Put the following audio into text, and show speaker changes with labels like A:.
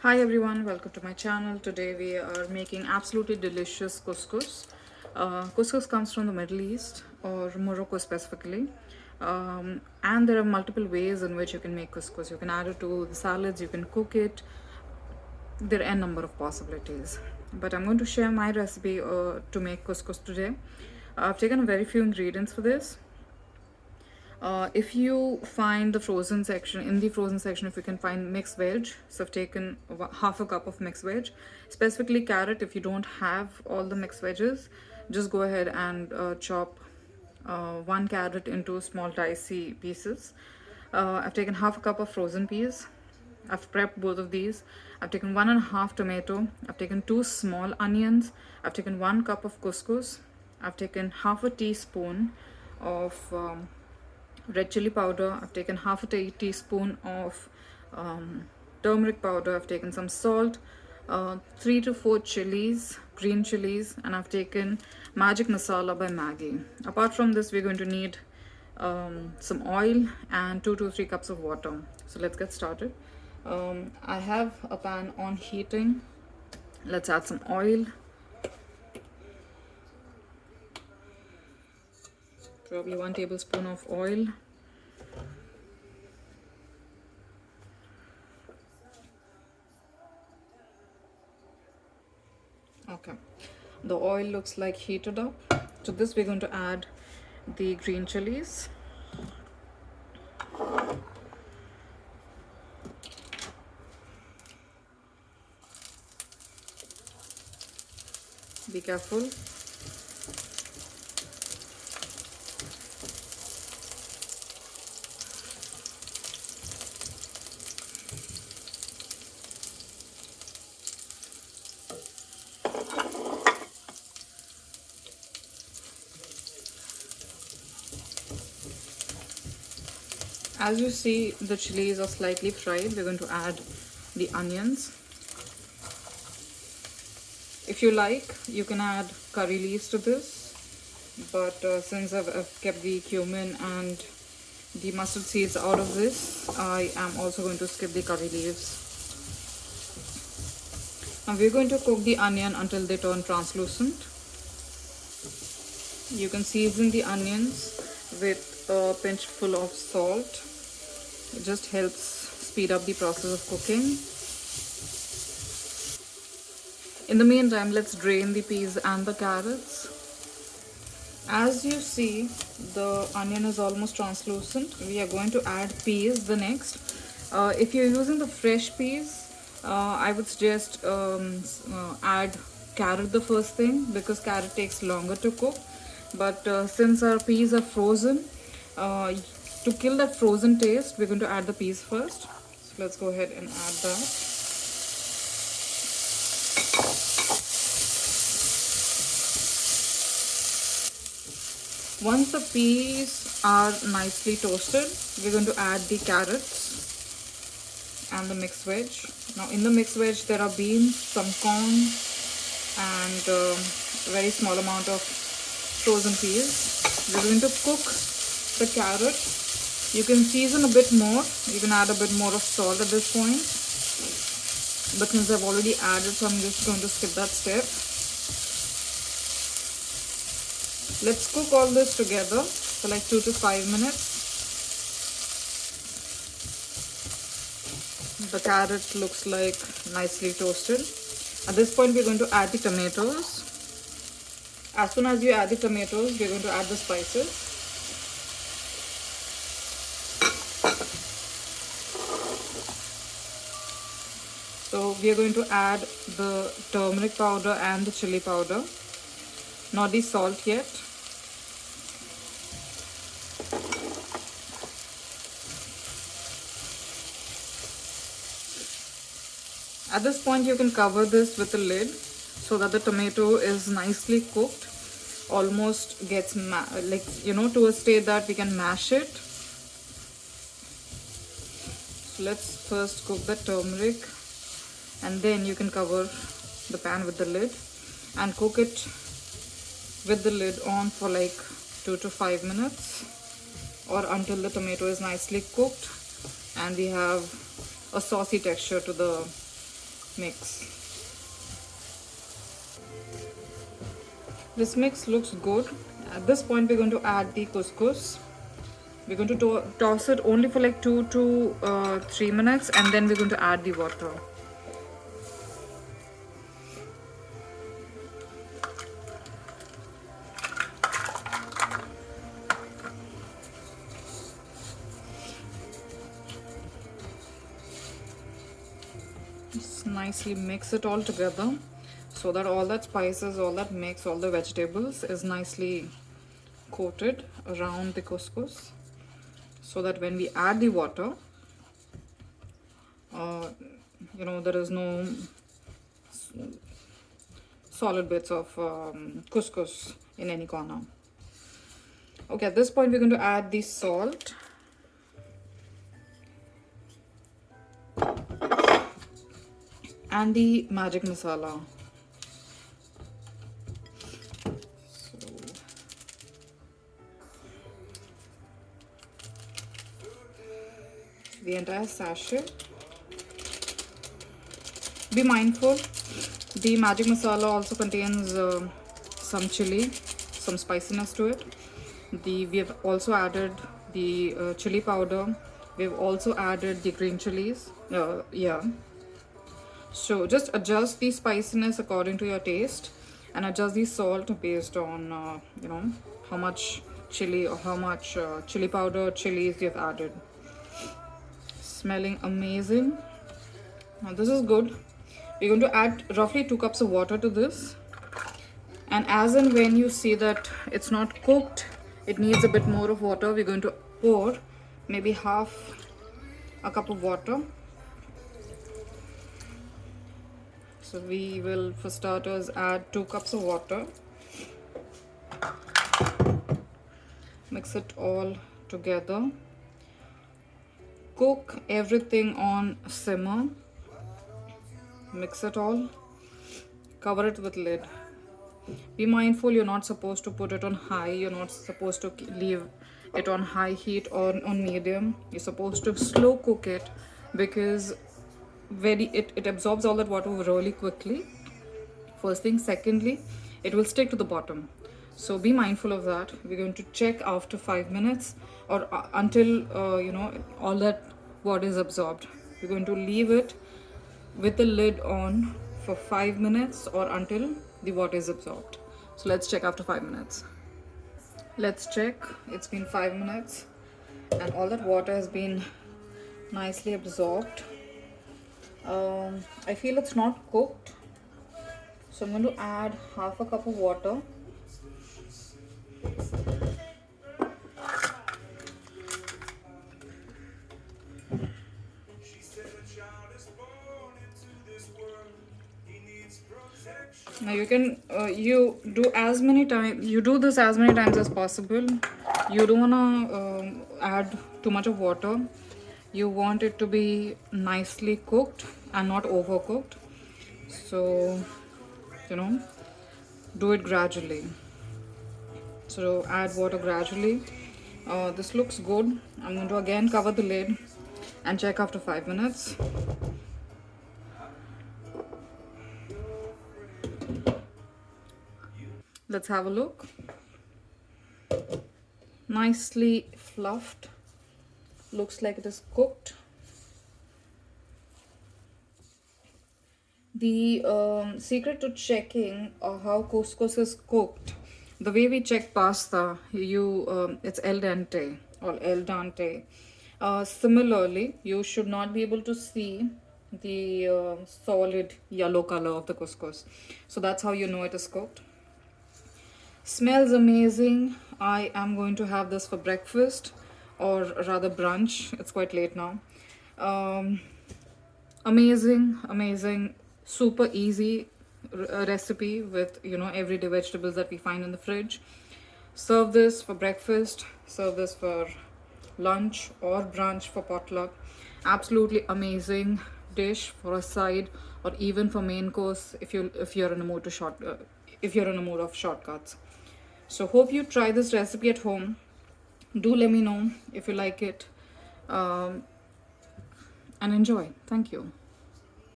A: Hi everyone, welcome to my channel. Today we are making absolutely delicious couscous. Couscous comes from the Middle East or Morocco specifically. And there are multiple ways in which you can make couscous. You can add it to the salads, you can cook it. There are a number of possibilities. But I'm going to share my recipe to make couscous today. I've taken very few ingredients for this. If you find the frozen section, in the frozen section, if you can find mixed veg, so I've taken half a cup of mixed veg, specifically carrot. If you don't have all the mixed veggies, just go ahead and chop one carrot into small dicey pieces. I've taken half a cup of frozen peas. I've prepped both of these. I've taken 1.5 tomato. I've taken 2 small onions. I've taken 1 cup of couscous. I've taken half a teaspoon of red chili powder. I've taken half a teaspoon of turmeric powder. I've taken some salt, 3 to 4 chilies, green chilies, and I've taken magic masala by Maggi. Apart from this, we're going to need some oil and 2 to 3 cups of water. So let's get started. I have a pan on heating. Let's add some oil. Probably 1 tablespoon of oil. Okay, the oil looks like heated up. To this we're going to add the green chilies. Be careful. As you see, the chilies are slightly fried. We're going to add the onions. If you like, you can add curry leaves to this, but since I've kept the cumin and the mustard seeds out of this, I am also going to skip the curry leaves. Now we're going to cook the onion until they turn translucent. You can season the onions with a pinch full of salt. It just helps speed up the process of cooking. In the meantime, let's drain the peas and the carrots. As you see, the onion is almost translucent. We are going to add peas the next. If you're using the fresh peas, I would suggest add carrot the first thing, because carrot takes longer to cook. But since our peas are frozen, to kill that frozen taste, we're going to add the peas first. So let's go ahead and add that. Once the peas are nicely toasted, we're going to add the carrots and the mixed veg. Now in the mixed veg, there are beans, some corn, and a very small amount of frozen peas. We're going to cook the carrot. You can season a bit more. You can add a bit more of salt at this point. But since I've already added, so I'm just going to skip that step. Let's cook all this together for like 2 to 5 minutes. The carrot looks like nicely toasted. At this point, we're going to add the tomatoes. As soon as you add the tomatoes, we're going to add the spices. So we are going to add the turmeric powder and the chili powder, not the salt yet. At this point, you can cover this with a lid so that the tomato is nicely cooked, almost gets to a state that we can mash it. So let's first cook the turmeric, and then you can cover the pan with the lid and cook it with the lid on for like 2 to 5 minutes, or until the tomato is nicely cooked and we have a saucy texture to the mix. This mix looks good. At this point, we're going to add the couscous. We're going to toss it only for like 2 to 3 minutes, and then we're going to add the water. Just nicely mix it all together so that all that spices, all that mix, all the vegetables is nicely coated around the couscous, so that when we add the water, there is no solid bits of couscous in any corner. Okay, at this point we're going to add the salt and the magic masala. The entire sachet. Be mindful, the magic masala also contains some chili, some spiciness to it. We have also added the chili powder. We've also added the green chilies. So just adjust the spiciness according to your taste, and adjust the salt based on how much chili or how much chili powder, chilies you've added. Smelling amazing. Now this is good. We're going to add roughly 2 cups of water to this, and as and when you see that it's not cooked, it needs a bit more of water, we're going to pour maybe half a cup of water. So we will, for starters, add 2 cups of water. Mix it all together. Cook everything on simmer. Mix it all. Cover it with lid. Be mindful, you're not supposed to put it on high. You're not supposed to leave it on high heat or on medium. You're supposed to slow cook it, because it absorbs all that water really quickly. First thing. Secondly, it will stick to the bottom. So be mindful of that. We're going to check after 5 minutes, or until all that water is absorbed. We're going to leave it with the lid on for 5 minutes, or until the water is absorbed. So let's check after 5 minutes. Let's check. It's been 5 minutes and all that water has been nicely absorbed. I feel it's not cooked, so I'm going to add half a cup of water. Now you can you do this as many times as possible. You don't want to add too much of water. You want it to be nicely cooked and not overcooked. So do it gradually. So add water gradually. This looks good. I'm going to again cover the lid and check after 5 minutes. Let's have a look. Nicely fluffed. Looks like it is cooked. The secret to checking how couscous is cooked, the way we check pasta, it's al dente or al dente. Similarly, you should not be able to see the solid yellow color of the couscous. So that's how you know it is cooked. Smells amazing. I am going to have this for breakfast, or rather brunch. It's quite late now. Amazing, super easy recipe with everyday vegetables that we find in the fridge. Serve this for breakfast, serve this for lunch or brunch for potluck. Absolutely amazing dish for a side, or even for main course if you're in a mood of shortcuts. So hope you try this recipe at home. Do let me know if you like it, and enjoy. Thank you.